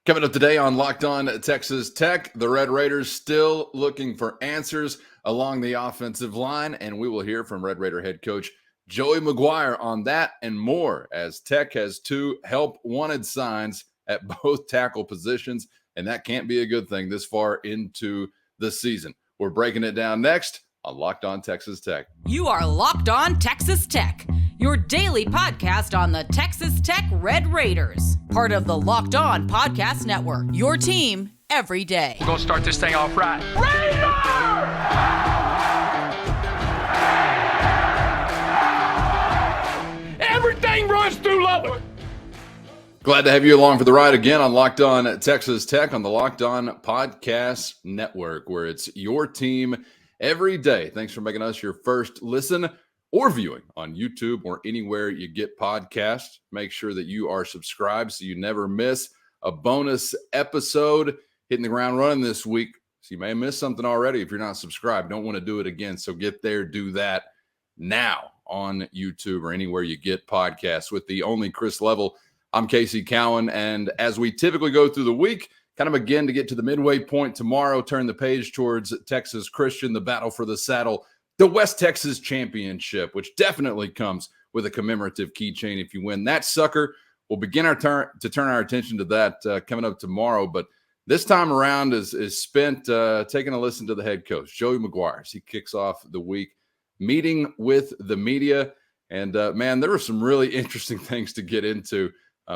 Coming up today on Locked On Texas Tech, the Red Raiders still looking for answers along the offensive line, and we will hear from Red Raider head coach Joey McGuire on that and more, as Tech has two help wanted signs at both tackle positions, and that can't be a good thing this far into the season. We're breaking it down next on Locked On Texas Tech. You are Locked On Texas Tech, your daily podcast on the Texas Tech Red Raiders, part of the Locked On Podcast Network, your team every day. We're going to start this thing off right. Raider! Everything runs through Lubbock. Glad to have you along for the ride again on Locked On Texas Tech on the Locked On Podcast Network, where it's your team every day. Thanks for making us your first listen or viewing on YouTube or anywhere you get podcasts. Make sure that you are subscribed so you never miss a bonus episode. Hitting the ground running this week. So you may have missed something already if you're not subscribed. Don't want to do it again. So get there, do that now on YouTube or anywhere you get podcasts. With the only Chris Level, I'm Casey Cowan. And as we typically go through the week, kind of again to get to the midway point tomorrow, turn the page towards Texas Christian, the battle for the saddle, the West Texas Championship, which definitely comes with a commemorative keychain if you win that sucker. We'll begin our turn our attention to that coming up tomorrow. But this time around is spent taking a listen to the head coach, Joey McGuire, as he kicks off the week, meeting with the media. And, man, there were some really interesting things to get into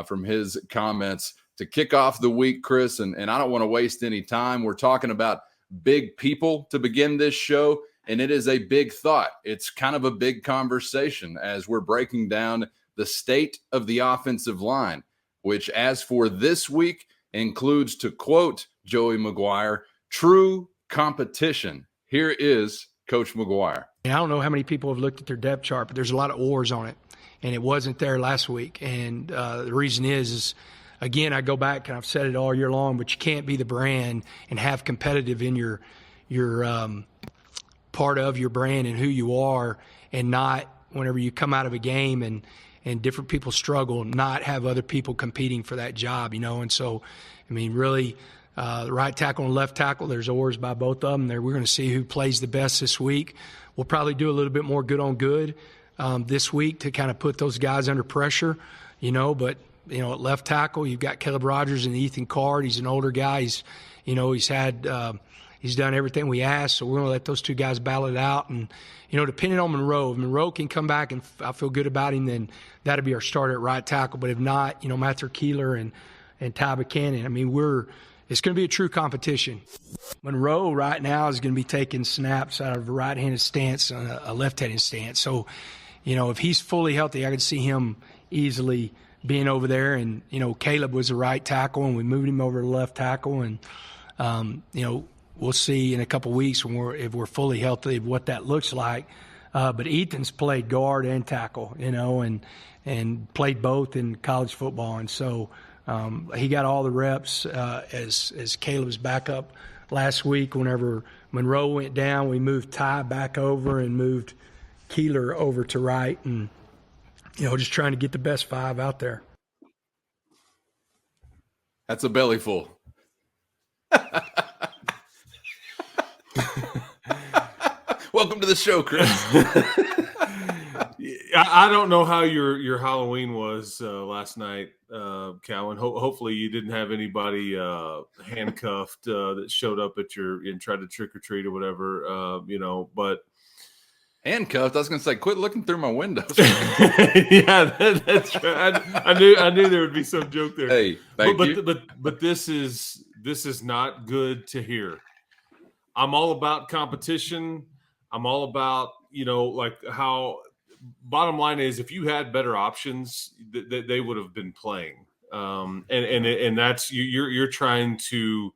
from his comments to kick off the week, Chris. And I don't want to waste any time. We're talking about big people to begin this show. And it is a big thought. It's kind of a big conversation as we're breaking down the state of the offensive line, which as for this week includes, to quote Joey McGuire, true competition. Here is Coach McGuire. I don't know how many people have looked at their depth chart, but there's a lot of oars on it, and it wasn't there last week. And the reason is again, I go back and I've said it all year long, but you can't be the brand and have competitive in your part of your brand and who you are, and not whenever you come out of a game and different people struggle, not have other people competing for that job, And so, I mean, really, the right tackle and left tackle, there's oars by both of them there. We're going to see who plays the best this week. We'll probably do a little bit more good on good this week to kind of put those guys under pressure, but at left tackle, you've got Caleb Rogers and Ethan Card. He's an older guy. He's done everything we asked, so we're going to let those two guys battle it out. And, depending on Monroe, if Monroe can come back and I feel good about him, then that'll be our starter at right tackle. But if not, Matthew Keeler and Ty Buchanan, I mean, it's going to be a true competition. Monroe right now is going to be taking snaps out of a right-handed stance and a left-handed stance. So, if he's fully healthy, I could see him easily being over there. And, Caleb was a right tackle, and we moved him over to left tackle. And, we'll see in a couple weeks if we're fully healthy what that looks like. But Ethan's played guard and tackle, and played both in college football. And so he got all the reps as Caleb's backup last week. Whenever Monroe went down, we moved Ty back over and moved Keeler over to right, and just trying to get the best five out there. That's a belly full. Welcome to the show, Chris. I don't know how your Halloween was last night, Cowan. Hopefully you didn't have anybody handcuffed that showed up at and tried to trick or treat or whatever, but handcuffed. I was going to say, quit looking through my windows. Yeah, that's right. I knew there would be some joke there. Hey, thank you. But this is not good to hear. I'm all about competition. I'm all about, like how bottom line is if you had better options, they would have been playing. And that's you're trying to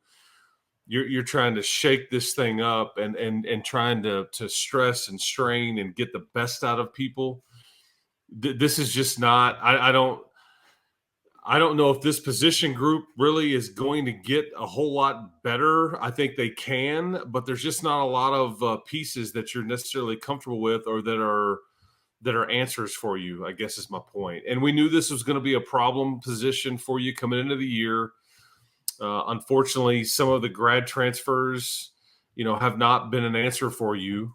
shake this thing up and trying to stress and strain and get the best out of people. This is just not. I don't know if this position group really is going to get a whole lot better. I think they can, but there's just not a lot of pieces that you're necessarily comfortable with or that are answers for you, I guess is my point. And we knew this was going to be a problem position for you coming into the year. Unfortunately, some of the grad transfers, have not been an answer for you.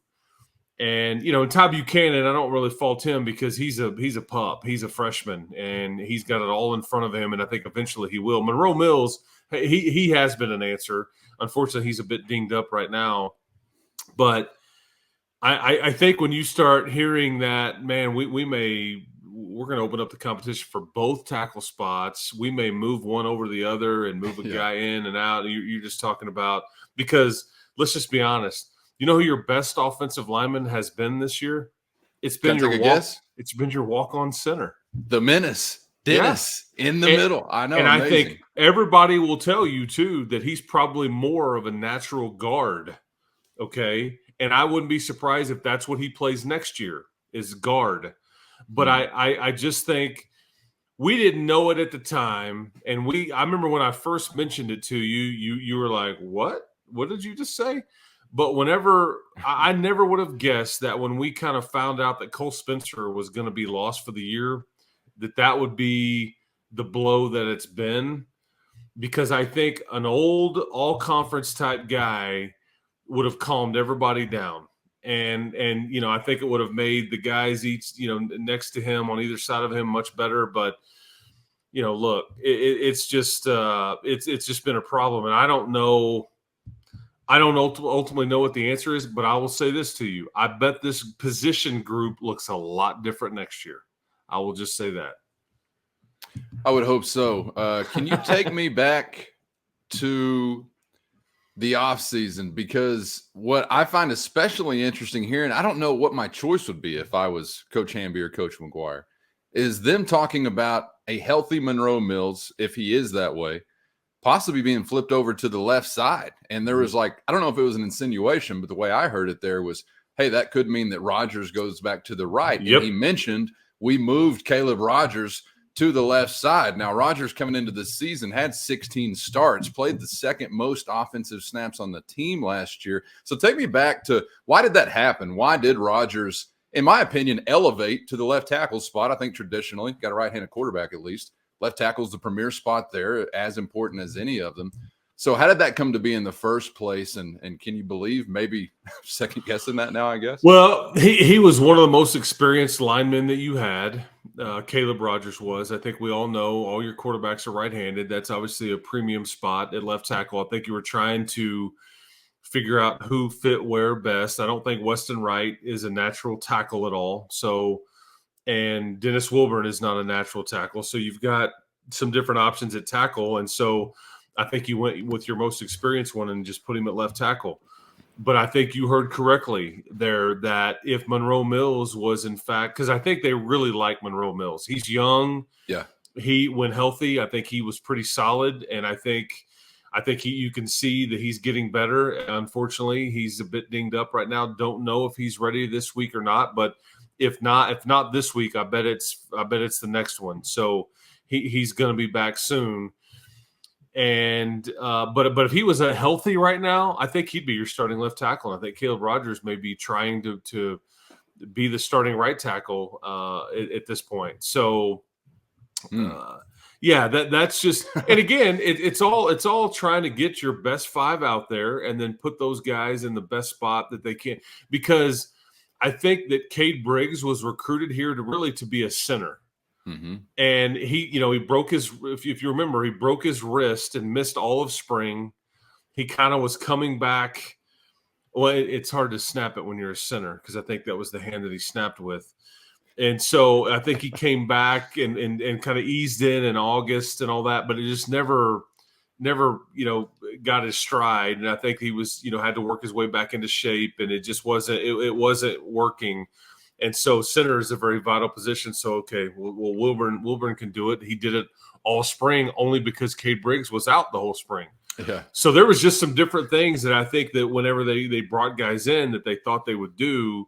And, Ty Buchanan, I don't really fault him because he's a pup. He's a freshman, and he's got it all in front of him, and I think eventually he will. Monroe Mills, he has been an answer. Unfortunately, he's a bit dinged up right now. But I think when you start hearing that, man, we're going to open up the competition for both tackle spots. We may move one over the other and move a guy in and out. You're just talking about – because let's just be honest. You know who your best offensive lineman has been this year? It's been your walk-on center. The menace, Dennis, in the middle. I know. And amazing. I think everybody will tell you, too, that he's probably more of a natural guard, okay? And I wouldn't be surprised if that's what he plays next year is guard. But I just think we didn't know it at the time. And I remember when I first mentioned it to you, you were like, what? What did you just say? But I never would have guessed that when we kind of found out that Cole Spencer was going to be lost for the year, that would be the blow that it's been. Because I think an old all-conference type guy would have calmed everybody down. And I think it would have made the guys next to him on either side of him much better. But, look, it's just been a problem. And I don't ultimately know what the answer is, but I will say this to you. I bet this position group looks a lot different next year. I will just say that. I would hope so. Can you take me back to the offseason? Because what I find especially interesting here, and I don't know what my choice would be if I was Coach Hamby or Coach McGuire, is them talking about a healthy Monroe Mills, if he is that way, possibly being flipped over to the left side. And there was I don't know if it was an insinuation, but the way I heard it there was, hey, that could mean that Rogers goes back to the right. Yep. And he mentioned we moved Caleb Rogers to the left side. Now, Rogers coming into this season had 16 starts, played the second most offensive snaps on the team last year. So take me back to why did that happen? Why did Rogers, in my opinion, elevate to the left tackle spot? I think traditionally, got a right-handed quarterback at least. Left tackle is the premier spot there, as important as any of them. So how did that come to be in the first place? And can you believe, maybe second guessing that now, I guess? Well, he was one of the most experienced linemen that you had. Caleb Rogers was. I think we all know all your quarterbacks are right-handed. That's obviously a premium spot at left tackle. I think you were trying to figure out who fit where best. I don't think Weston Wright is a natural tackle at all. And Dennis Wilburn is not a natural tackle. So you've got some different options at tackle. And so I think you went with your most experienced one and just put him at left tackle. But I think you heard correctly there that if Monroe Mills was in fact, because I think they really like Monroe Mills. He's young. Yeah. When healthy, I think he was pretty solid. And I think you can see that he's getting better. Unfortunately, he's a bit dinged up right now. Don't know if he's ready this week or not, but if not this week, I bet it's the next one. So he's going to be back soon. And but if he was healthy right now, I think he'd be your starting left tackle. I think Caleb Rogers may be trying to be the starting right tackle at this point. So that's just. And again, it's all trying to get your best five out there and then put those guys in the best spot that they can, because I think that Cade Briggs was recruited here to be a center. Mm-hmm. And he broke his, if you remember, he broke his wrist and missed all of spring. He kind of was coming back. Well, it's hard to snap it when you're a center, because I think that was the hand that he snapped with. And so I think he came back and kind of eased in August and all that, but it just never got his stride. And I think he was, had to work his way back into shape, and it just wasn't working. And so center is a very vital position. So, okay, well, Wilburn can do it. He did it all spring only because Cade Briggs was out the whole spring. Yeah. So there was just some different things that I think that whenever they brought guys in that they thought they would do,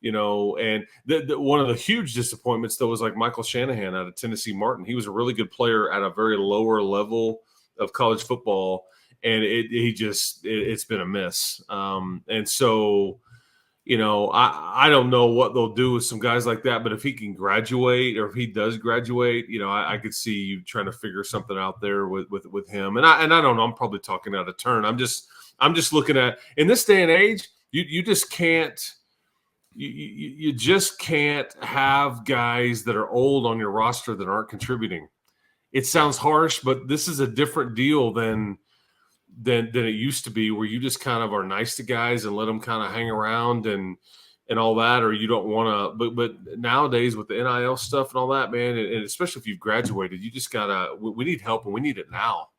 and one of the huge disappointments, though, was like Michael Shanahan out of Tennessee Martin. He was a really good player at a very lower level of college football, and it's been a miss. And so, I don't know what they'll do with some guys like that, but if he can graduate, or if he does graduate, I could see you trying to figure something out there with him. And I don't know, I'm probably talking out of turn. I'm just looking at, in this day and age, you just can't. You just can't have guys that are old on your roster that aren't contributing. It sounds harsh, but this is a different deal than it used to be, where you just kind of are nice to guys and let them kind of hang around and all that, or you don't want to. But nowadays with the NIL stuff and all that, man, and especially if you've graduated, you just gotta. We need help, and we need it now.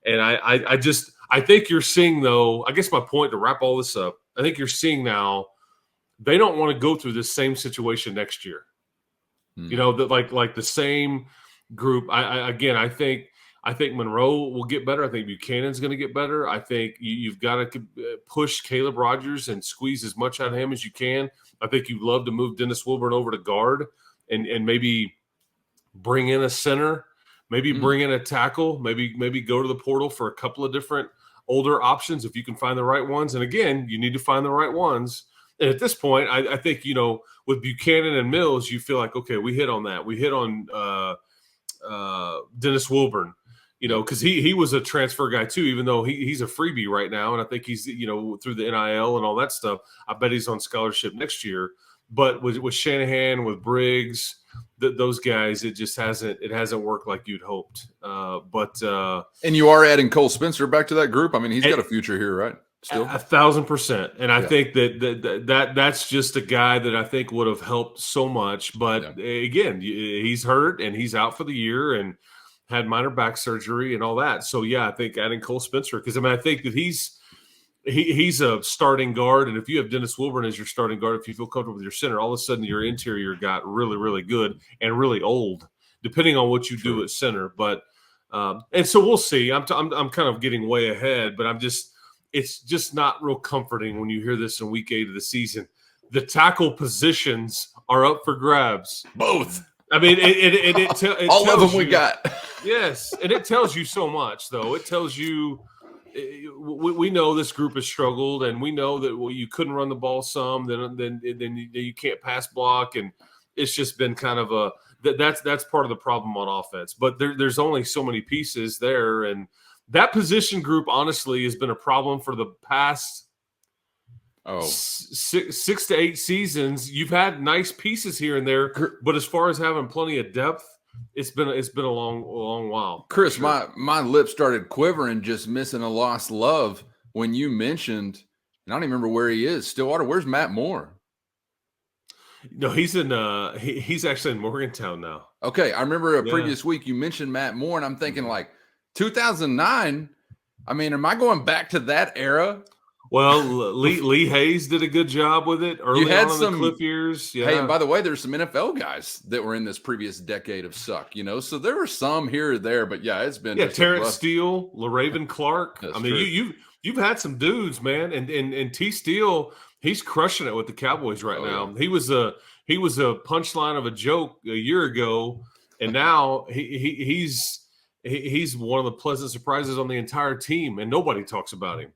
And I think you're seeing, though. I guess my point, to wrap all this up, I think you're seeing now. They don't want to go through this same situation next year. That like the same group. I think Monroe will get better. I think Buchanan's going to get better. I think you've got to push Caleb Rogers and squeeze as much out of him as you can. I think you'd love to move Dennis Wilburn over to guard and maybe bring in a center, maybe bring in a tackle, maybe go to the portal for a couple of different older options if you can find the right ones. And again, you need to find the right ones. And at this point, I think, with Buchanan and Mills, you feel like, okay, we hit on that. We hit on Dennis Wilburn, because he was a transfer guy too, even though he's a freebie right now. And I think he's, through the NIL and all that stuff, I bet he's on scholarship next year. But with Shanahan, with Briggs, those guys, it hasn't worked like you'd hoped. And you are adding Cole Spencer back to that group. I mean, he's got a future here, right? Still 1,000%. And I think that's just a guy that I think would have helped so much. But again, he's hurt and he's out for the year and had minor back surgery and all that. So I think adding Cole Spencer, because I think that he's a starting guard. And if you have Dennis Wilburn as your starting guard, if you feel comfortable with your center, all of a sudden your interior got really, really good and really old, depending on what you do at center. But and so we'll see. I'm kind of getting way ahead, but it's just not real comforting when you hear this in week 8 of the season. The tackle positions are up for grabs. Both. I mean, it all of them we got. Yes, and it tells you so much, though. It tells you we know this group has struggled, and we know that you couldn't run the ball some, then you can't pass block, and it's just been kind of that's part of the problem on offense. But there's only so many pieces there, and that position group, honestly, has been a problem for the past 6 to 8 seasons. You've had nice pieces here and there, but as far as having plenty of depth, it's been a long while. Chris, sure. my lips started quivering just missing a lost love when you mentioned, and I don't even remember where he is. Stillwater, where's Matt Moore? No, he's he's actually in Morgantown now. Okay, I remember a previous week you mentioned Matt Moore, and I'm thinking like 2009. I mean, am I going back to that era? Well, Lee Hayes did a good job with it early on in the Cliff years. Yeah. Hey, and by the way, there's some NFL guys that were in this previous decade of suck, so there were some here or there, but it's been Terrence Steele, LaRaven Clark. That's I mean, true. you've had some dudes, man, and T Steele, he's crushing it with the Cowboys right now. Yeah. He was a punchline of a joke a year ago, and now he's one of the pleasant surprises on the entire team, and nobody talks about him.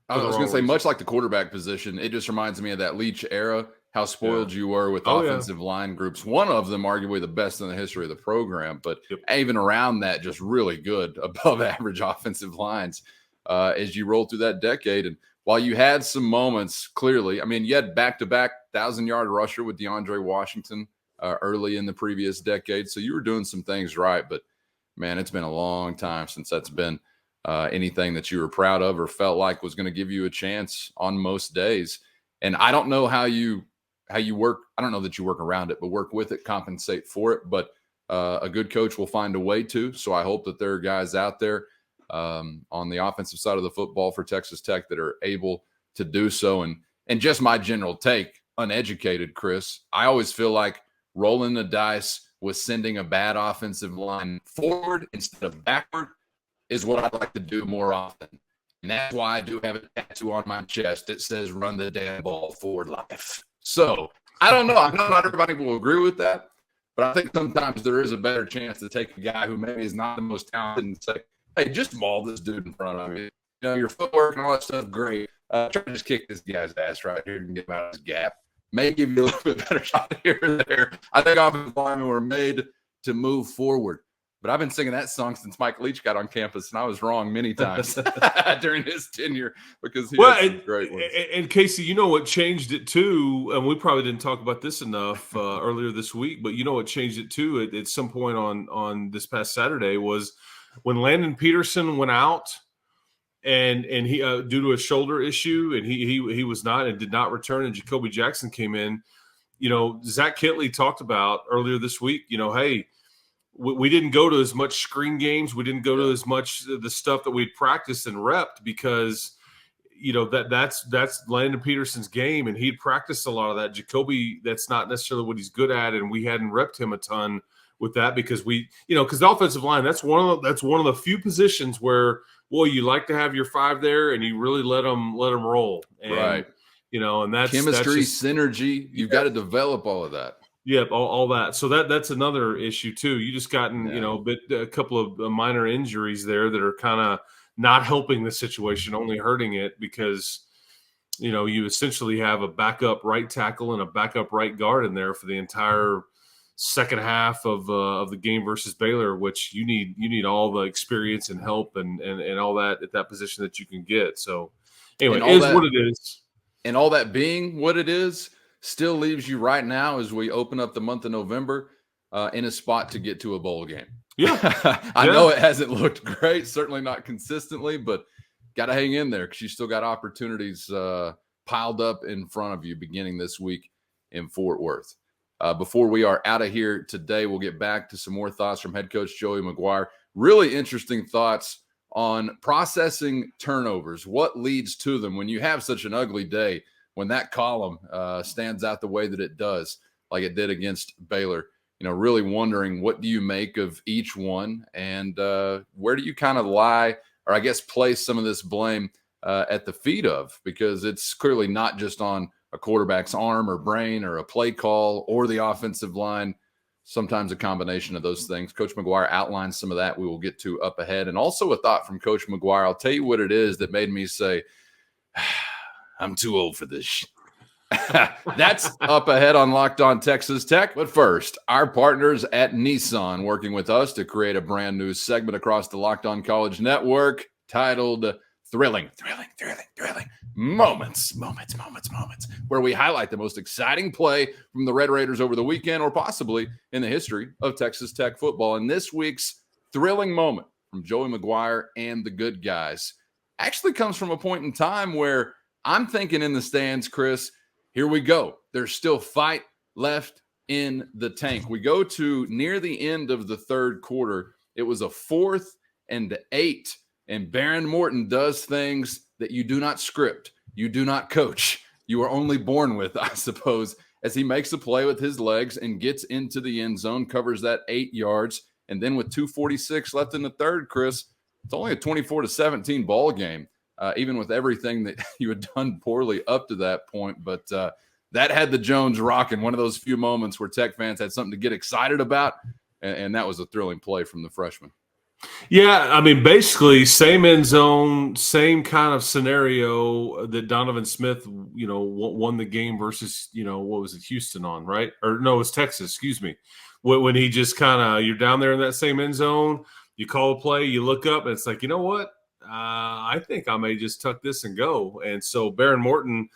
I was going to say, much like the quarterback position, it just reminds me of that Leach era, how spoiled you were with offensive line groups. One of them, arguably the best in the history of the program, but even around that, just really good, above average offensive lines as you roll through that decade. And while you had some moments, clearly, I mean, you had back-to-back 1,000-yard rusher with DeAndre Washington early in the previous decade. So you were doing some things right, but man, it's been a long time since that's been anything that you were proud of or felt like was going to give you a chance on most days. And I don't know how you work. I don't know that you work around it, but work with it, compensate for it. But a good coach will find a way to. So I hope that there are guys out there on the offensive side of the football for Texas Tech that are able to do so. And just my general take, uneducated, Chris, I always feel like rolling the dice with sending a bad offensive line forward instead of backward is what I'd like to do more often. And that's why I do have a tattoo on my chest that says run the damn ball forward life. So I don't know. I know not everybody will agree with that, but I think sometimes there is a better chance to take a guy who maybe is not the most talented and say, hey, just maul this dude in front of you. Your footwork and all that stuff, great. Try to just kick this guy's ass right here and get him out of his gap. May give you a little bit better shot here and there. I think offensive linemen were made to move forward. But I've been singing that song since Mike Leach got on campus, and I was wrong many times during his tenure because he had some great ones. And Casey, you know what changed it too, and we probably didn't talk about this enough earlier this week, but you know what changed it too at some point on this past Saturday was when Landon Peterson went out and he due to a shoulder issue, and he was not and did not return, and Jacoby Jackson came in. You know, Zach Kitley talked about earlier this week, you know, hey, we didn't go to as much screen games. We didn't go to as much the stuff that we'd practiced and repped because, you know, that's Landon Peterson's game, and he'd practiced a lot of that. Jacoby, that's not necessarily what he's good at, and we hadn't repped him a ton with that because because the offensive line, that's one of the few positions where, boy, you like to have your five there, and you really let them roll, and, right? You know, and that's chemistry, just, synergy. You've got to develop all of that. Yep, all that. So that's another issue too. You just gotten a couple of minor injuries there that are kind of not helping the situation, only hurting it because you essentially have a backup right tackle and a backup right guard in there for the entire second half of the game versus Baylor, which you need all the experience and help and all that at that position that you can get. So anyway, it is what it is. And all that being what it is still leaves you right now as we open up the month of November in a spot to get to a bowl game. Yeah. I know it hasn't looked great, certainly not consistently, but got to hang in there because you still got opportunities piled up in front of you beginning this week in Fort Worth. Before we are out of here today, we'll get back to some more thoughts from head coach Joey McGuire. Really interesting thoughts on processing turnovers, what leads to them when you have such an ugly day, when that column stands out the way that it does, like it did against Baylor. Really wondering what do you make of each one and where do you kind of lie or I guess place some of this blame at the feet of, because it's clearly not just on a quarterback's arm or brain or a play call or the offensive line, sometimes a combination of those things. Coach McGuire outlines some of that we will get to up ahead. And also a thought from Coach McGuire. I'll tell you what it is that made me say, I'm too old for this shit. That's up ahead on Locked On Texas Tech. But first, our partners at Nissan working with us to create a brand new segment across the Locked On College Network titled Thrilling Moments, where we highlight the most exciting play from the Red Raiders over the weekend or possibly in the history of Texas Tech football. And this week's thrilling moment from Joey McGuire and the good guys actually comes from a point in time where I'm thinking in the stands, Chris, here we go. There's still fight left in the tank. We go to near the end of the third quarter. It was a 4th and 8, and Baron Morton does things that you do not script. You do not coach. You are only born with, I suppose, as he makes a play with his legs and gets into the end zone, covers that 8 yards, and then with 2:46 left in the third, Chris, it's only a 24-17 ball game. Even with everything that you had done poorly up to that point. But that had the Jones rocking, one of those few moments where Tech fans had something to get excited about, and that was a thrilling play from the freshman. Yeah, I mean, basically, same end zone, same kind of scenario that Donovan Smith, won the game versus, what was it, Houston on, right? Or no, it was Texas, excuse me. When he just kind of, you're down there in that same end zone, you call a play, you look up, and it's like, you know what? I think I may just tuck this and go. And so Baron Morton,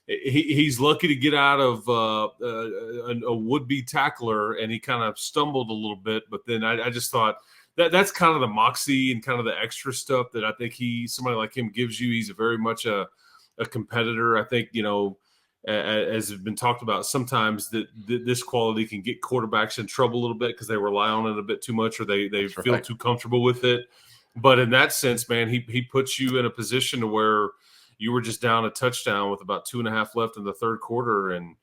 he's lucky to get out of a would-be tackler, and he kind of stumbled a little bit. But then I just thought that's kind of the moxie and kind of the extra stuff that I think somebody like him gives you. He's very much a competitor. I think, as has been talked about, sometimes that this quality can get quarterbacks in trouble a little bit because they rely on it a bit too much or they feel too comfortable with it. But in that sense, man, he puts you in a position to where you were just down a touchdown with about 2.5 left in the third quarter. And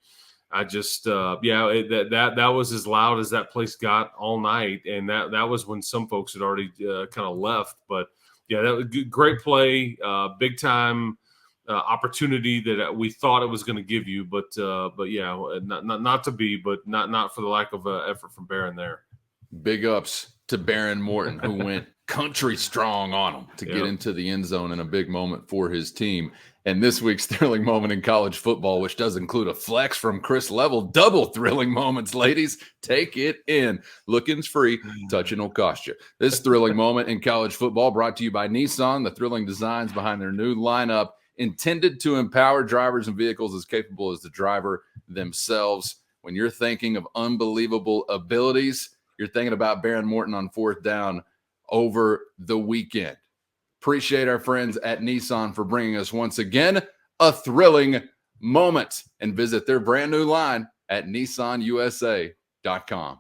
I just, that was as loud as that place got all night. And that was when some folks had already kind of left. But, yeah, that was a great play, big time opportunity that we thought it was going to give you. But yeah, not to be, but not for the lack of effort from Baron there. Big ups to Baron Morton, who went country strong on him to get into the end zone in a big moment for his team. And this week's thrilling moment in college football, which does include a flex from Chris Level, double thrilling moments, ladies. Take it in. Looking's free. Touching will cost you. This thrilling moment in college football brought to you by Nissan, the thrilling designs behind their new lineup intended to empower drivers and vehicles as capable as the driver themselves. When you're thinking of unbelievable abilities, you're thinking about Baron Morton on fourth down over the weekend. Appreciate our friends at Nissan for bringing us once again a thrilling moment, and visit their brand new line at nissanusa.com.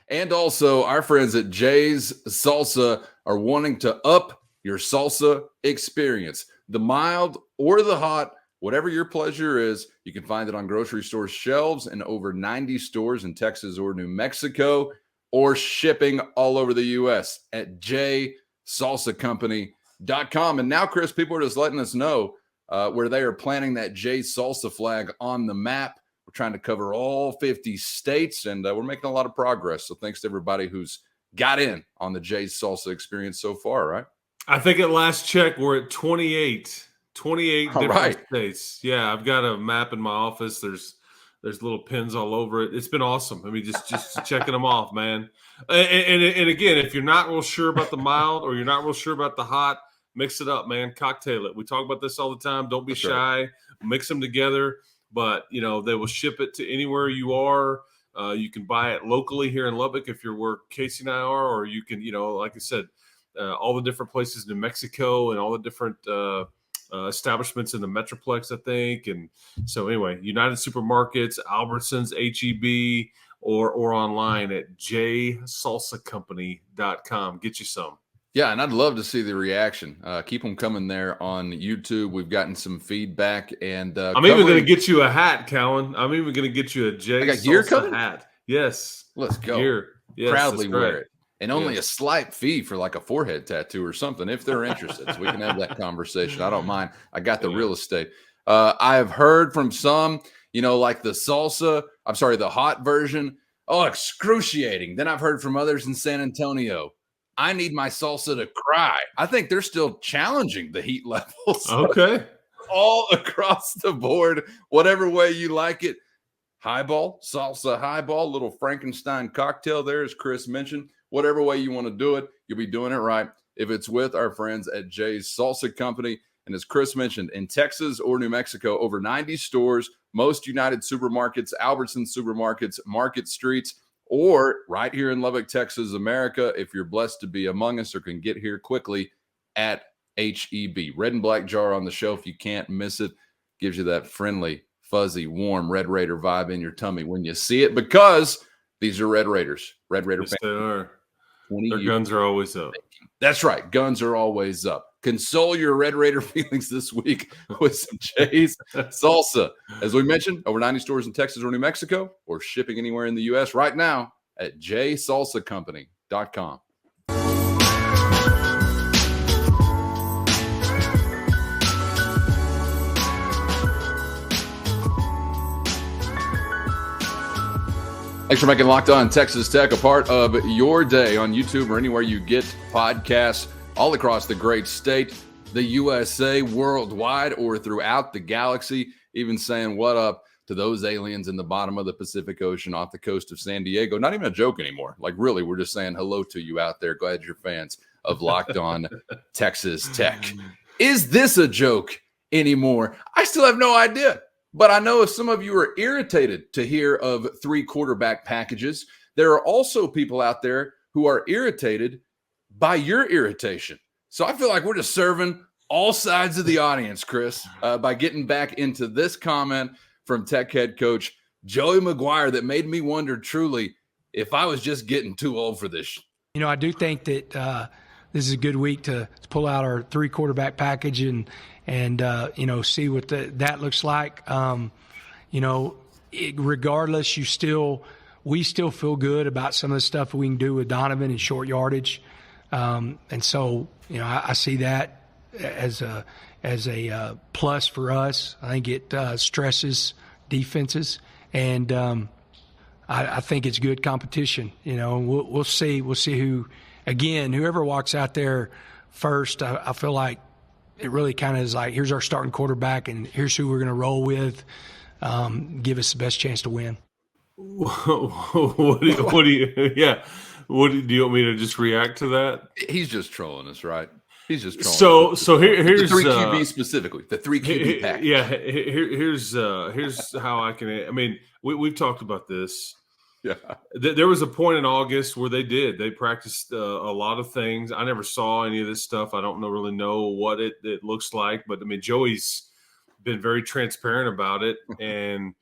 And also our friends at Jay's Salsa are wanting to up your salsa experience. The mild or the hot, whatever your pleasure is, you can find it on grocery store shelves in over 90 stores in Texas or New Mexico, or shipping all over the U.S. at jsalsacompany.com. And now, Chris, people are just letting us know where they are planting that J Salsa flag on the map. We're trying to cover all 50 states, and we're making a lot of progress. So thanks to everybody who's got in on the J Salsa experience so far, right? I think at last check, we're at 28 different states. Yeah, I've got a map in my office. There's little pins all over it. It's been awesome. I mean, just checking them off, man. And again, if you're not real sure about the mild or you're not real sure about the hot, mix it up, man. Cocktail it. We talk about this all the time. Don't be shy. Mix them together. But, they will ship it to anywhere you are. You can buy it locally here in Lubbock if you're where Casey and I are, or you can, like I said, all the different places in New Mexico and all the different establishments in the Metroplex, I think. And so anyway, United Supermarkets, Albertsons, HEB, or online at jsalsacompany.com. Get you some. Yeah, and I'd love to see the reaction. Keep them coming there on YouTube. We've gotten some feedback, and I'm even going to get you a hat, Callan. I'm even going to get you a J Salsa hat. Yes, let's go. Gear. Yes, proudly wear it, and only a slight fee for like a forehead tattoo or something if they're interested. So we can have that conversation. I don't mind. I got the real estate. I have heard from some, like the the hot version. Oh, excruciating. Then I've heard from others in San Antonio. I need my salsa to cry. I think they're still challenging the heat levels. Okay. All across the board, whatever way you like it. Highball, salsa highball, little Frankenstein cocktail there, as Chris mentioned. Whatever way you want to do it, you'll be doing it right if it's with our friends at Jay's Salsa Company. And as Chris mentioned, in Texas or New Mexico, over 90 stores, most United Supermarkets, Albertsons Supermarkets, Market Streets, or right here in Lubbock, Texas, America, if you're blessed to be among us or can get here quickly at HEB. Red and black jar on the shelf. You can't miss it. Gives you that friendly, fuzzy, warm Red Raider vibe in your tummy when you see it, because these are Red Raiders. Red Raider fans. They are. Their years. Guns are always up. That's right. Guns are always up. Console your Red Raider feelings this week with some Jay's Salsa. As we mentioned, over 90 stores in Texas or New Mexico, or shipping anywhere in the U.S. right now at jsalsacompany.com. Thanks for making Locked On Texas Tech a part of your day on YouTube or anywhere you get podcasts all across the great state, the USA, worldwide, or throughout the galaxy. Even saying what up to those aliens in the bottom of the Pacific Ocean off the coast of San Diego. Not even a joke anymore. Like, really, we're just saying hello to you out there. Glad you're fans of Locked On Texas Tech. Is this a joke anymore? I still have no idea. But I know if some of you are irritated to hear of 3 quarterback packages, there are also people out there who are irritated by your irritation. So I feel like we're just serving all sides of the audience, Chris, by getting back into this comment from Tech head coach Joey McGuire that made me wonder truly if I was just getting too old for this. I do think that this is a good week to pull out our 3 quarterback package and see what that looks like. Regardless, we still feel good about some of the stuff we can do with Donovan in short yardage. And so, I see that as a plus for us. I think it stresses defenses, and I think it's good competition. We'll see who again, whoever walks out there first, I feel like it really kind of is like, here's our starting quarterback, and here's who we're going to roll with. Give us the best chance to win. What do you want me to just react to that? He's just trolling us, right? He's just trolling. So here's the 3 QB specifically, the 3 QB package. Yeah, here's how I can. I mean, we've talked about this. Yeah, there was a point in August where they practiced a lot of things. I never saw any of this stuff. I don't really know what it looks like, but I mean, Joey's been very transparent about it, and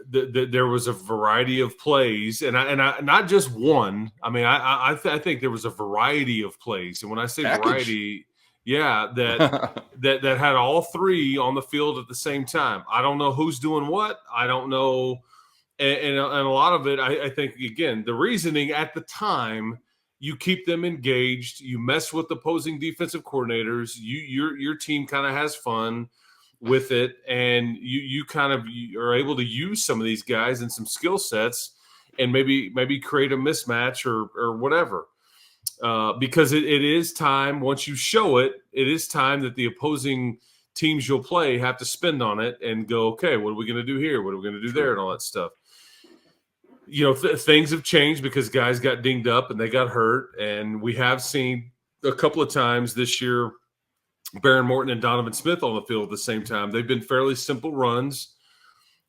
there was a variety of plays, and I not just one. I mean, I think there was a variety of plays, and when I say variety, yeah, that had all 3 on the field at the same time. I don't know who's doing what. I don't know. And a lot of it, I think, again, the reasoning at the time, you keep them engaged, you mess with opposing defensive coordinators, your team kind of has fun with it, and you kind of are able to use some of these guys and some skill sets and maybe create a mismatch or whatever. Because it is time, once you show it, it is time that the opposing teams you'll play have to spend on it and go, okay, what are we going to do here? What are we going to do there? And all that stuff. You know, things have changed because guys got dinged up and they got hurt. And we have seen a couple of times this year, Baron Morton and Donovan Smith on the field at the same time. They've been fairly simple runs.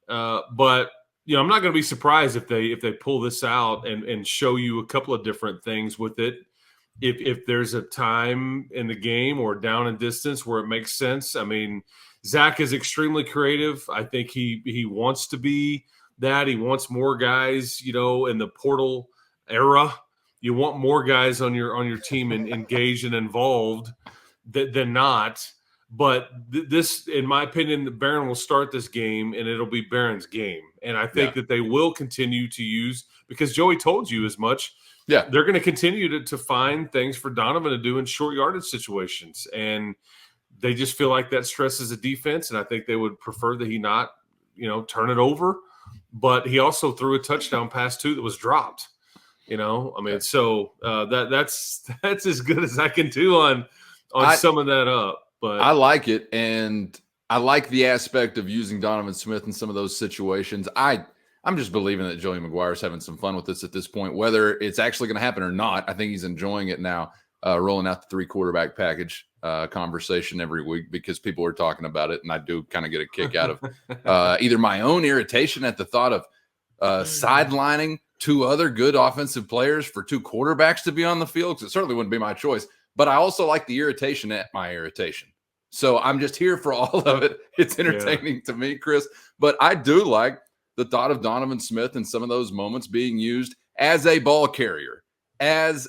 But, you know, I'm not going to be surprised if they pull this out and show you a couple of different things with it. If there's a time in the game or down and distance where it makes sense. I mean, Zach is extremely creative. I think he wants to be that. He wants more guys, you know, in the portal era. You want more guys on your team and engaged and involved than not. But this, in my opinion, Barron will start this game, and it'll be Barron's game. And I think that they will continue to use, because Joey told you as much. Yeah, they're going to continue to find things for Donovan to do in short yardage situations. And they just feel like that stresses the defense. And I think they would prefer that he not, you know, turn it over. But he also threw a touchdown pass too that was dropped. You know, I mean, so that's as good as I can do on summing that up. But I like it, and I like the aspect of using Donovan Smith in some of those situations. I'm just believing that Joey McGuire's having some fun with this at this point, whether it's actually going to happen or not. I think he's enjoying it now, rolling out the 3 quarterback package conversation every week, because people are talking about it, and I do kind of get a kick out of either my own irritation at the thought of sidelining 2 other good offensive players for 2 quarterbacks to be on the field, because it certainly wouldn't be my choice. But I also like the irritation at my irritation. So I'm just here for all of it. It's entertaining to me, Chris. But I do like the thought of Donovan Smith in some of those moments being used as a ball carrier. And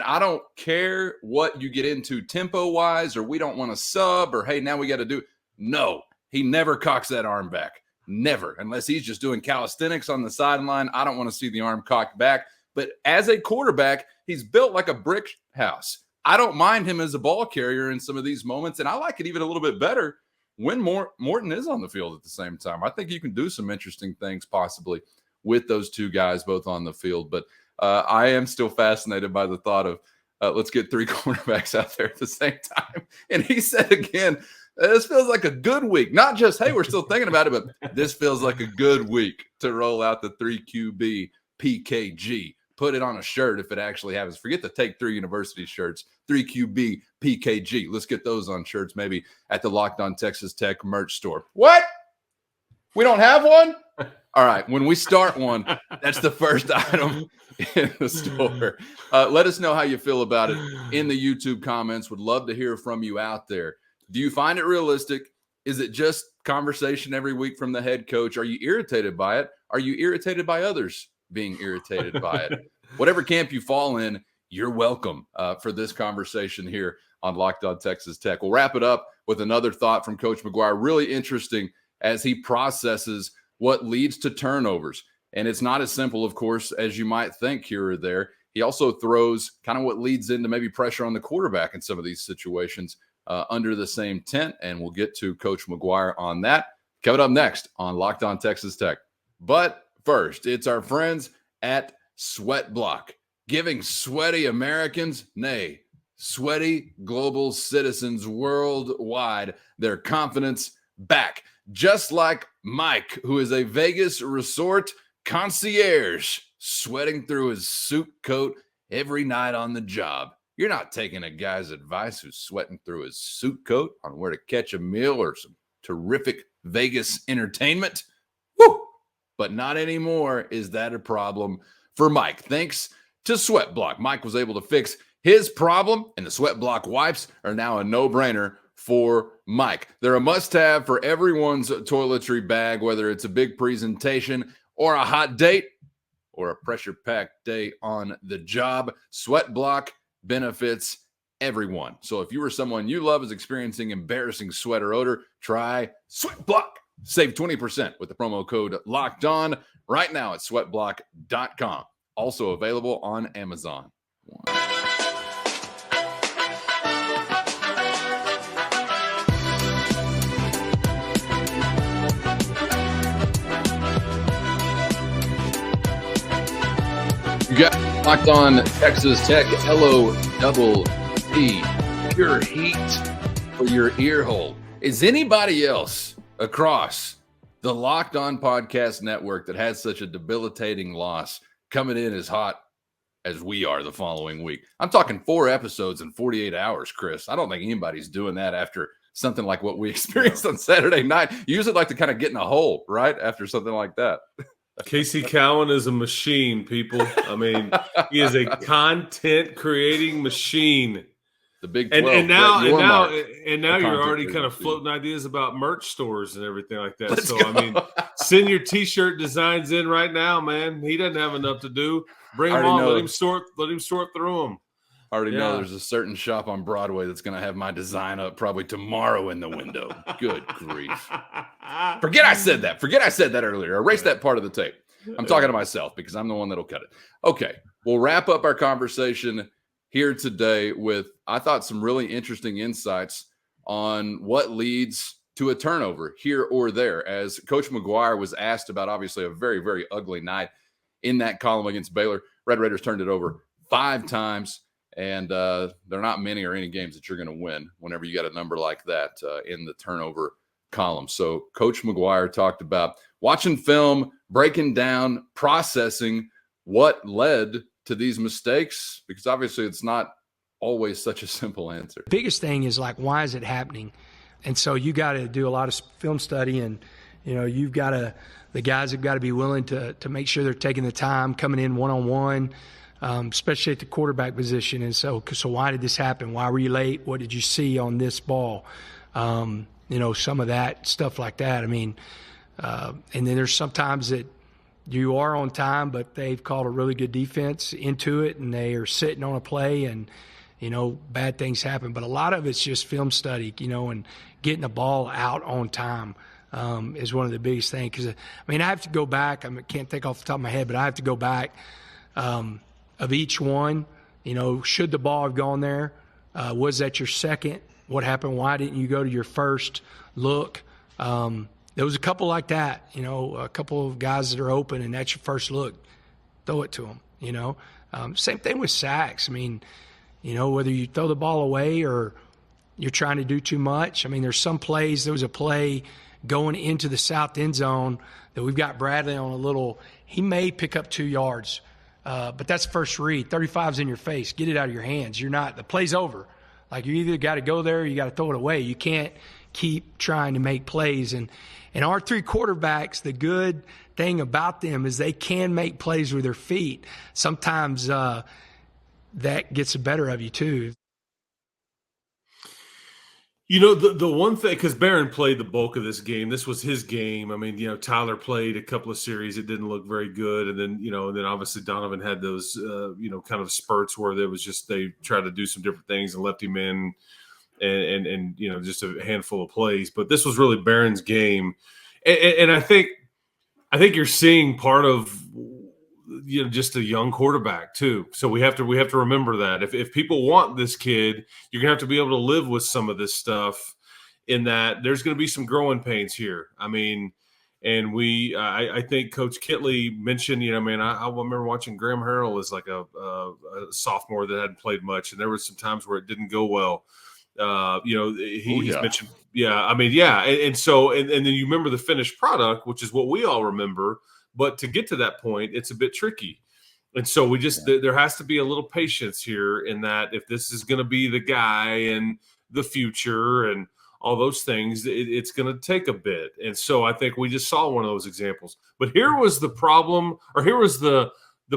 I don't care what you get into tempo-wise, or we don't want to sub, or, hey, now we got to do. No, he never cocks that arm back. Never. Unless he's just doing calisthenics on the sideline. I don't want to see the arm cocked back. But as a quarterback, he's built like a brick house. I don't mind him as a ball carrier in some of these moments, and I like it even a little bit better when Morton is on the field at the same time. I think you can do some interesting things possibly with those 2 guys both on the field. But I am still fascinated by the thought of let's get 3 quarterbacks out there at the same time. And he said again, this feels like a good week. Not just, hey, we're still thinking about it, but this feels like a good week to roll out the 3 QB PKG. Put it on a shirt if it actually happens. Forget the Take 3 University shirts. 3 QB PKG. Let's get those on shirts maybe at the Locked On Texas Tech merch store. What? We don't have one? All right. When we start one, that's the first item in the store. Let us know how you feel about it in the YouTube comments. Would love to hear from you out there. Do you find it realistic? Is it just conversation every week from the head coach? Are you irritated by it? Are you irritated by others being irritated by it? Whatever camp you fall in, you're welcome for this conversation here on Locked On Texas Tech. We'll wrap it up with another thought from Coach McGuire. Really interesting as he processes what leads to turnovers. And it's not as simple, of course, as you might think here or there. He also throws kind of what leads into maybe pressure on the quarterback in some of these situations under the same tent. And we'll get to Coach McGuire on that. Coming up next on Locked On Texas Tech. But first, it's our friends at Sweat Block. giving sweaty Americans, nay, sweaty global citizens worldwide, their confidence back. Just like Mike, who is a Vegas resort concierge, sweating through his suit coat every night on the job. You're not taking a guy's advice who's sweating through his suit coat on where to catch a meal or some terrific Vegas entertainment. Woo! But not anymore is that a problem for Mike. Thanks to Sweat Block, Mike was able to fix his problem, and the Sweat Block wipes are now a no-brainer for Mike. They're a must-have for everyone's toiletry bag, whether it's a big presentation or a hot date or a pressure-packed day on the job. Sweat Block benefits everyone. So if you or someone you love is experiencing embarrassing sweat or odor, try Sweat Block. Save 20% with the promo code Locked On right now at sweatblock.com. Also available on Amazon. You got Locked On Texas Tech, LOTT, pure heat for your ear hole. Is anybody else across the Locked On Podcast Network that had such a debilitating loss coming in as hot as we are the following week? I'm talking 4 episodes in 48 hours, Chris. I don't think anybody's doing that after something like what we experienced on Saturday night. You usually like to kind of get in a hole, right, after something like that. Casey Cowan is a machine, people. I mean, he is a content creating machine. The Big 12. And now you're content already kind of machine. floating ideas about merch stores and everything like that. Let's So go. I mean, send your T-shirt designs in right now, man. He doesn't have enough to do. Bring them on. Let him sort through them. I already know there's a certain shop on Broadway that's going to have my design up probably tomorrow in the window. Good grief. Forget I said that earlier. Erase that part of the tape. I'm talking to myself because I'm the one that'll cut it. Okay, we'll wrap up our conversation here today with, I thought, some really interesting insights on what leads to a turnover here or there. As Coach McGuire was asked about, obviously, a very, very ugly night in that column against Baylor. Red Raiders turned it over 5 times. And there are not many or any games that you're going to win whenever you got a number like that in the turnover column. So Coach McGuire talked about watching film, breaking down, processing what led to these mistakes, because obviously it's not always such a simple answer. The biggest thing is, like, why is it happening? And so you got to do a lot of film study, and, you know, the guys have got to be willing to make sure they're taking the time, coming in one-on-one, especially at the quarterback position. And so why did this happen? Why were you late? What did you see on this ball? You know, some of that stuff like that. I mean, and then there's sometimes that you are on time, but they've called a really good defense into it, and they are sitting on a play, and, you know, bad things happen. But a lot of it's just film study, you know, and getting the ball out on time is one of the biggest things. Because, I mean, I have to go back. I can't think off the top of my head, but I have to go back of each one. You know, should the ball have gone there? Was that your second? What happened? Why didn't you go to your first look? There was a couple like that, you know, a couple of guys that are open, and that's your first look. Throw it to them, you know. Same thing with sacks. I mean, you know, whether you throw the ball away or you're trying to do too much. I mean, there's some plays. There was a play going into the south end zone that we've got Bradley on a little. He may pick up 2 yards, but that's first read. 35's in your face. Get it out of your hands. You're not – the play's over. Like, you either got to go there or you got to throw it away. You can't keep trying to make plays. And our 3 quarterbacks, the good thing about them is they can make plays with their feet. Sometimes that gets the better of you too. You know, the one thing, because Barron played the bulk of this game. This was his game. I mean, you know, Tyler played a couple of series. It didn't look very good. And then, you know, then obviously Donovan had those, you know, kind of spurts where there was just, they tried to do some different things and left him in and you know, just a handful of plays. But this was really Barron's game. And I think you're seeing part of, you know, just a young quarterback too. So we have to remember that if people want this kid, you're gonna have to be able to live with some of this stuff, in that there's going to be some growing pains here. I mean, And I think Coach Kitley mentioned, man, I remember watching Graham Harrell as like a sophomore that hadn't played much, and there were some times where it didn't go well. He's mentioned, and so then you remember the finished product, which is what we all remember. But to get to that point, it's a bit tricky, and so we just there has to be a little patience here in that if this is going to be the guy in the future and all those things, it's going to take a bit. And so I think we just saw one of those examples. But here was the problem, or here was the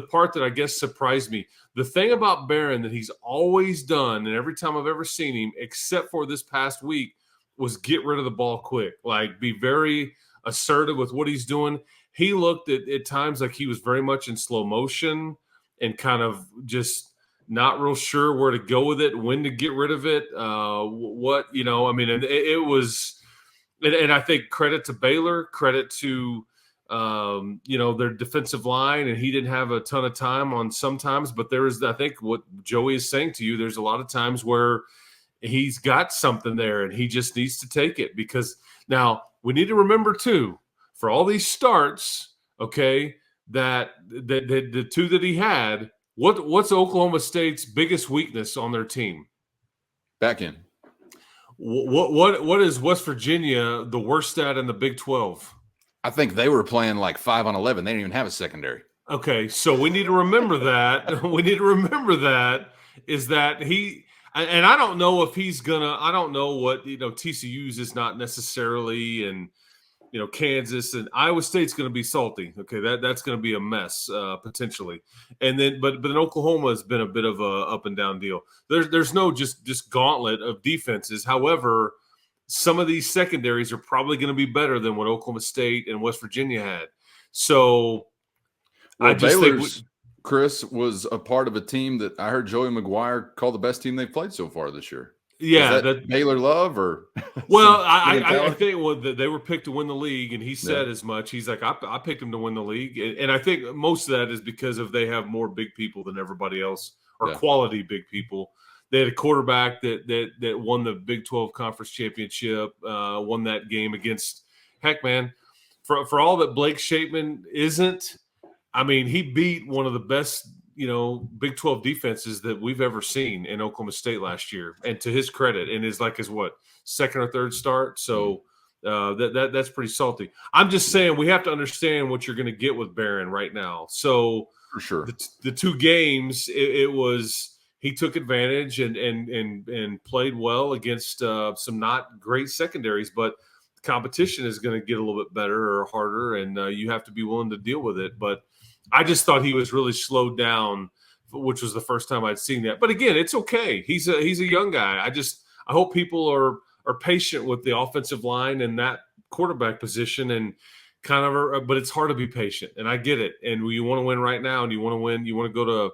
part that I guess surprised me. The thing about Barron that he's always done, and every time I've ever seen him, except for this past week, was get rid of the ball quick. Like, be very assertive with what he's doing. He looked at times like he was very much in slow motion and kind of just not real sure where to go with it, when to get rid of it, and it was, and I think credit to Baylor, credit to, their defensive line, and he didn't have a ton of time on sometimes, but there is, I think what Joey is saying to you, there's a lot of times where he's got something there and he just needs to take it, because now we need to remember too, for all these starts, okay, that the two that he had, What's Oklahoma State's biggest weakness on their team? Back end. What is West Virginia the worst at in the Big 12? I think they were playing like 5 on 11. They didn't even have a secondary. Okay, so we need to remember that. We need to remember that is that he and I don't know if he's gonna. I don't know what TCU's is not necessarily, and Kansas and Iowa State's going to be salty. Okay, that's going to be a mess potentially. And then, but in Oklahoma has been a bit of a up and down deal. There's no just gauntlet of defenses. However, some of these secondaries are probably going to be better than what Oklahoma State and West Virginia had. So, I just think Chris was a part of a team that I heard Joey McGuire call the best team they've played so far this year. Yeah, is that Baylor love or well, I think they were picked to win the league, and he said as much. He's like, I picked them to win the league, and I think most of that is because they have more big people than everybody else, or quality big people. They had a quarterback that won the Big 12 Conference Championship, won that game against. Heck, man, for all that Blake Shapeman isn't, I mean, he beat one of the best Big 12 defenses that we've ever seen in Oklahoma State last year, and to his credit, and his second or third start. So that's pretty salty. I'm just saying we have to understand what you're going to get with Barron right now. So for sure, the two games, it was he took advantage and played well against some not great secondaries, but the competition is going to get a little bit better or harder, and you have to be willing to deal with it. But I just thought he was really slowed down, which was the first time I'd seen that. But again, it's okay. He's a young guy. I hope people are patient with the offensive line and that quarterback position, and but it's hard to be patient, and I get it. And you want to win right now, and you want to win. You want to go to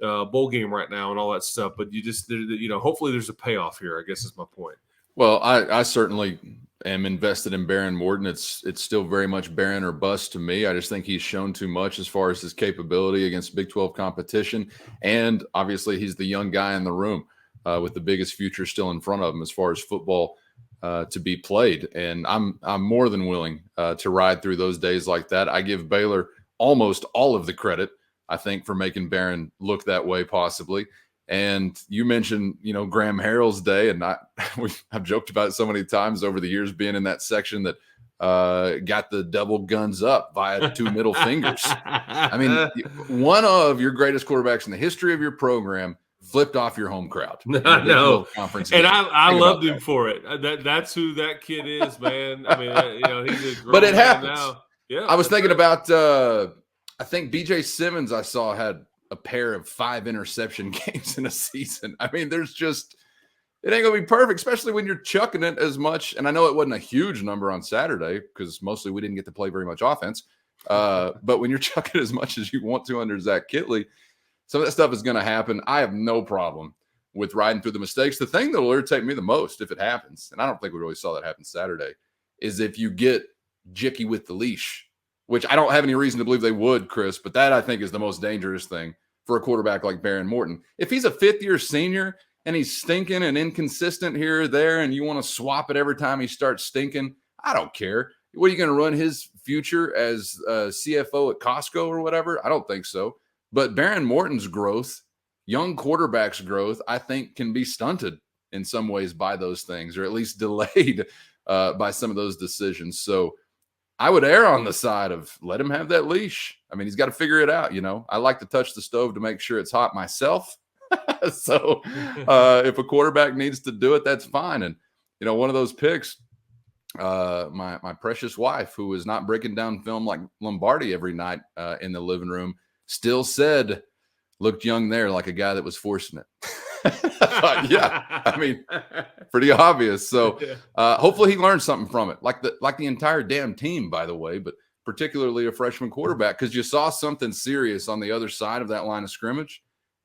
a bowl game right now and all that stuff. But you just, hopefully there's a payoff here, I guess is my point. Well, I certainly am invested in Barron Morton. It's still very much Barron or bust to me. I just think he's shown too much as far as his capability against Big 12 competition. And obviously he's the young guy in the room with the biggest future still in front of him as far as football to be played. And I'm more than willing to ride through those days like that. I give Baylor almost all of the credit, I think, for making Barron look that way possibly. And you mentioned, Graham Harrell's day, and I've joked about it so many times over the years being in that section that got the double guns up via 2 middle fingers. I mean, one of your greatest quarterbacks in the history of your program flipped off your home crowd. I know. Conference and I loved him for it. That's who that kid is, man. I mean, he's a grown but it man happens. Now. Yeah, I was thinking about, I think BJ Simmons I saw had a pair of 5 interception games in a season. I mean, it ain't gonna be perfect, especially when you're chucking it as much. And I know it wasn't a huge number on Saturday because mostly we didn't get to play very much offense. But when you're chucking as much as you want to under Zach Kitley, some of that stuff is going to happen. I have no problem with riding through the mistakes. The thing that will irritate me the most, if it happens, and I don't think we really saw that happen Saturday, is if you get jicky with the leash, which I don't have any reason to believe they would, Chris, but that I think is the most dangerous thing for a quarterback like Barron Morton. If he's a 5th-year senior and he's stinking and inconsistent here or there, and you want to swap it every time he starts stinking, I don't care. What are you going to run his future as CFO at Costco or whatever? I don't think so. But Baron Morton's growth, young quarterbacks' growth, I think can be stunted in some ways by those things, or at least delayed by some of those decisions. So I would err on the side of let him have that leash. I mean, he's got to figure it out. I like to touch the stove to make sure it's hot myself. So if a quarterback needs to do it, that's fine. And, one of those picks, my precious wife, who is not breaking down film like Lombardi every night in the living room, still said, looked young there, like a guy that was forcing it. Yeah, I mean, pretty obvious. So hopefully he learned something from it, like the entire damn team, by the way, but particularly a freshman quarterback, because you saw something serious on the other side of that line of scrimmage,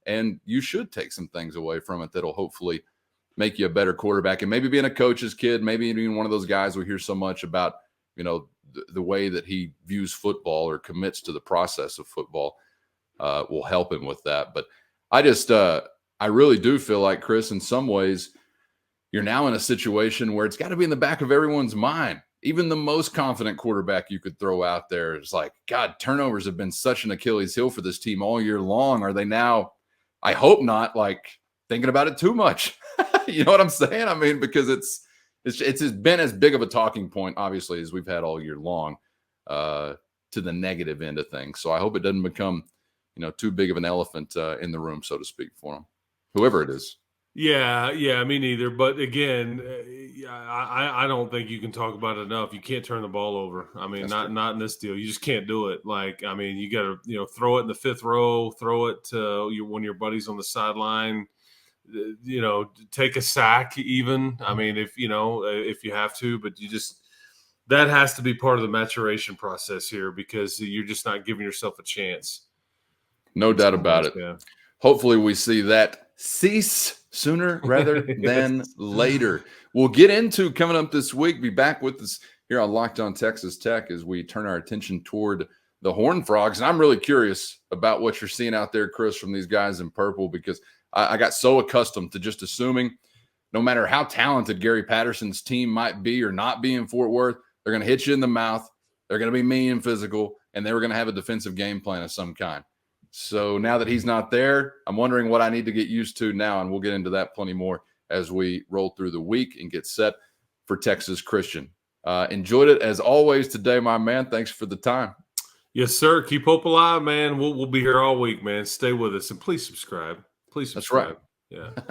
and you should take some things away from it that'll hopefully make you a better quarterback. And maybe being a coach's kid, maybe being one of those guys we hear so much about, the way that he views football or commits to the process of football will help him with that. But I really do feel like, Chris, in some ways, you're now in a situation where it's got to be in the back of everyone's mind. Even the most confident quarterback you could throw out there is like, God, turnovers have been such an Achilles heel for this team all year long. Are they now, I hope not, like thinking about it too much? You know what I'm saying? I mean, because it's been as big of a talking point, obviously, as we've had all year long to the negative end of things. So I hope it doesn't become, too big of an elephant in the room, so to speak, for them, whoever it is. Yeah, me neither. But again, I don't think you can talk about it enough. You can't turn the ball over. I mean, not in this deal. You just can't do it. Like, I mean, you got to throw it in the fifth row, throw it to one of your buddies on the sideline. Take a sack even. I mean, if you have to, but that has to be part of the maturation process here, because you're just not giving yourself a chance. No doubt about it. Yeah. Hopefully we see that cease sooner rather than later. We'll get into coming up this week. Be back with us here on Locked On Texas Tech as we turn our attention toward the Horned Frogs. And I'm really curious about what you're seeing out there, Chris, from these guys in purple, because I got so accustomed to just assuming no matter how talented Gary Patterson's team might be or not be in Fort Worth, they're going to hit you in the mouth. They're going to be mean and physical, and they were going to have a defensive game plan of some kind. So now that he's not there, I'm wondering what I need to get used to now, and we'll get into that plenty more as we roll through the week and get set for Texas Christian. Enjoyed it as always today, my man. Thanks for the time. Yes, sir. Keep hope alive, man. We'll be here all week, man. Stay with us, and please subscribe. Please subscribe. That's right.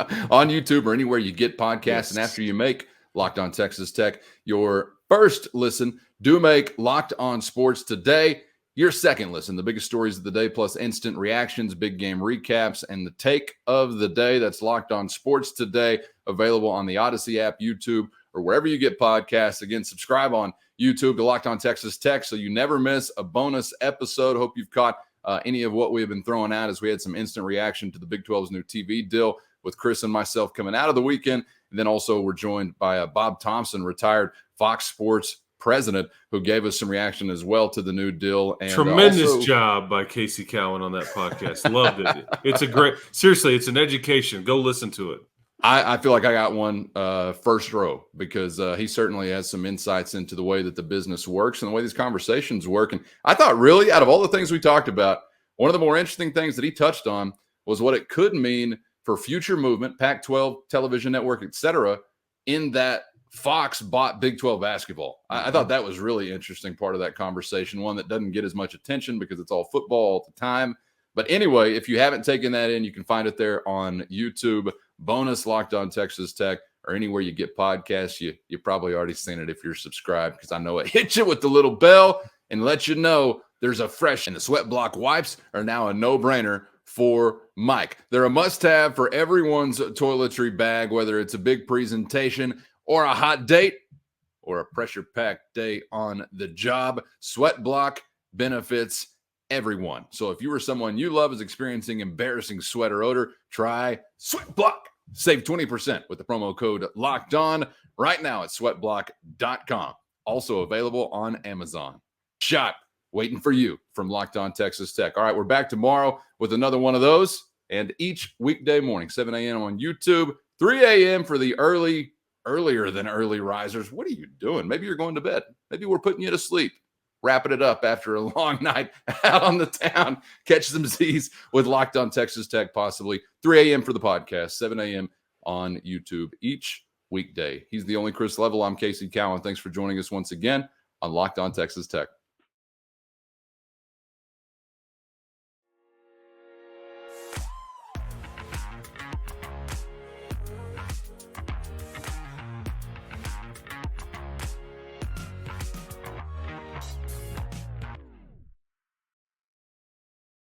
Yeah. On YouTube or anywhere you get podcasts. Yes. And after you make Locked On Texas Tech your first listen, do make Locked On Sports Today your second listen. The biggest stories of the day, plus instant reactions, big game recaps, and the take of the day. That's Locked On Sports Today, available on the Odyssey app, YouTube, or wherever you get podcasts. Again, subscribe on YouTube to Locked On Texas Tech so you never miss a bonus episode. Hope you've caught any of what we've been throwing out, as we had some instant reaction to the Big 12's new TV deal with Chris and myself coming out of the weekend. And then also we're joined by Bob Thompson, retired Fox Sports president, who gave us some reaction as well to the new deal. And tremendous job by Casey Cowan on that podcast. Loved it. It's seriously, it's an education. Go listen to it. I feel like I got one first row, because he certainly has some insights into the way that the business works and the way these conversations work. And I thought, really, out of all the things we talked about, one of the more interesting things that he touched on was what it could mean for future movement, Pac-12 television network, et cetera, in that Fox bought Big 12 basketball. I thought that was really interesting part of that conversation, one that doesn't get as much attention because it's all football all the time. But anyway, if you haven't taken that in, you can find it there on YouTube. Bonus Locked On Texas Tech, or anywhere you get podcasts. You probably already seen it if you're subscribed, because I know it hits you with the little bell and lets you know there's a fresh. And the Sweat Block wipes are now a no-brainer for Mike. They're a must-have for everyone's toiletry bag, whether it's a big presentation or a hot date or a pressure-packed day on the job. Sweat Block benefits everyone. So if you or someone you love is experiencing embarrassing sweat or odor, try Sweat Block. Save 20% with the promo code Locked On right now at sweatblock.com. Also available on Amazon. Shot waiting for you from Locked On Texas Tech. All right, we're back tomorrow with another one of those, and each weekday morning, 7 a.m. on YouTube, 3 a.m. for the early earlier than early risers. What are you doing? Maybe you're going to bed. Maybe we're putting you to sleep. Wrapping it up after a long night out on the town. Catch some Z's with Locked On Texas Tech, possibly 3 a.m. for the podcast, 7 a.m. on YouTube each weekday. He's the only Chris Level. I'm Casey Cowan. Thanks for joining us once again on Locked On Texas Tech.